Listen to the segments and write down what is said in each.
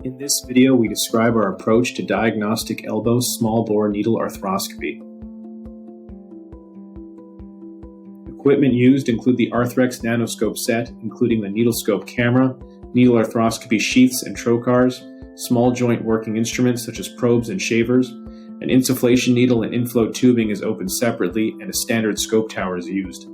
In this video, we describe our approach to diagnostic elbow small bore needle arthroscopy. Equipment used include the Arthrex nanoscope set, including the needle scope camera, needle arthroscopy sheaths and trocars, small joint working instruments such as probes and shavers. An insufflation needle and inflow tubing is opened separately, and a standard scope tower is used.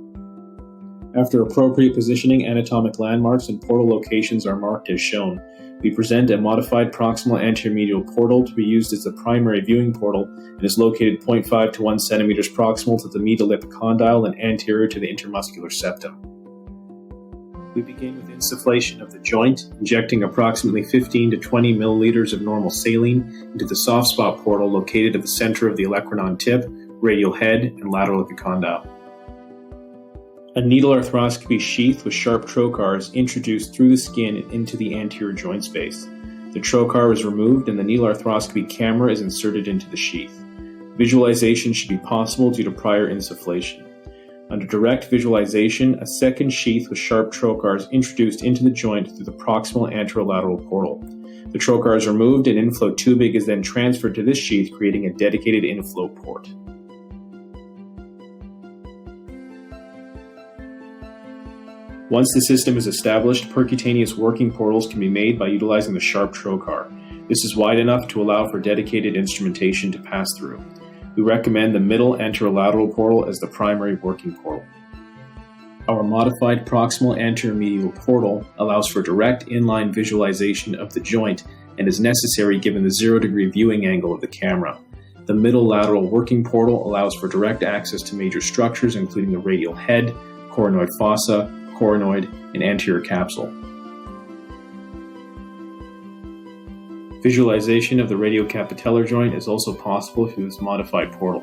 After appropriate positioning, anatomic landmarks and portal locations are marked as shown. We present a modified proximal anteromedial portal to be used as the primary viewing portal and is located 0.5 to 1 centimeters proximal to the medial epicondyle and anterior to the intermuscular septum. We begin with insufflation of the joint, injecting approximately 15 to 20 milliliters of normal saline into the soft spot portal located at the center of the olecranon tip, radial head, and lateral epicondyle. A needle arthroscopy sheath with sharp trocar is introduced through the skin and into the anterior joint space. The trocar is removed and the needle arthroscopy camera is inserted into the sheath. Visualization should be possible due to prior insufflation. Under direct visualization, a second sheath with sharp trocar is introduced into the joint through the proximal anterolateral portal. The trocar is removed and inflow tubing is then transferred to this sheath, creating a dedicated inflow port. Once the system is established, percutaneous working portals can be made by utilizing the sharp trocar. This is wide enough to allow for dedicated instrumentation to pass through. We recommend the middle anterolateral portal as the primary working portal. Our modified proximal anteromedial portal allows for direct inline visualization of the joint and is necessary given the 0-degree viewing angle of the camera. The middle lateral working portal allows for direct access to major structures including the radial head, coronoid fossa, coronoid, and anterior capsule. Visualization of the radiocapitellar joint is also possible through this modified portal.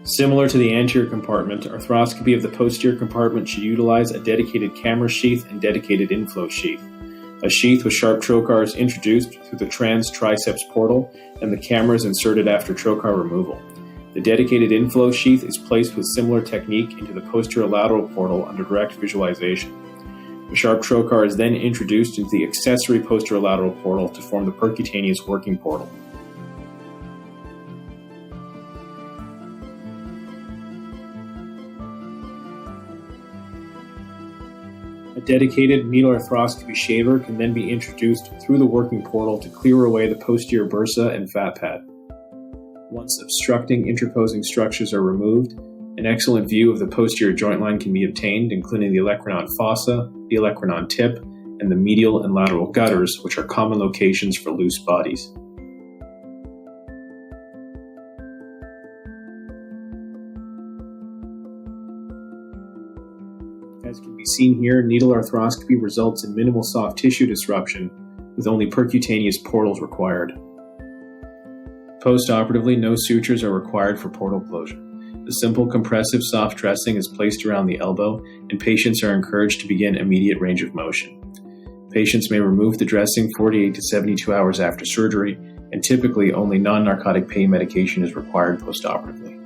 Similar to the anterior compartment, arthroscopy of the posterior compartment should utilize a dedicated camera sheath and dedicated inflow sheath. A sheath with sharp trocar is introduced through the trans triceps portal, and the camera is inserted after trocar removal. The dedicated inflow sheath is placed with similar technique into the posterior lateral portal under direct visualization. The sharp trocar is then introduced into the accessory posterior lateral portal to form the percutaneous working portal. A dedicated needle arthroscopy shaver can then be introduced through the working portal to clear away the posterior bursa and fat pad. Once obstructing interposing structures are removed, an excellent view of the posterior joint line can be obtained, including the olecranon fossa, the olecranon tip, and the medial and lateral gutters, which are common locations for loose bodies. As can be seen here, needle arthroscopy results in minimal soft tissue disruption, with only percutaneous portals required. Post-operatively, no sutures are required for portal closure. A simple compressive soft dressing is placed around the elbow, and patients are encouraged to begin immediate range of motion. Patients may remove the dressing 48 to 72 hours after surgery, and typically only non-narcotic pain medication is required post-operatively.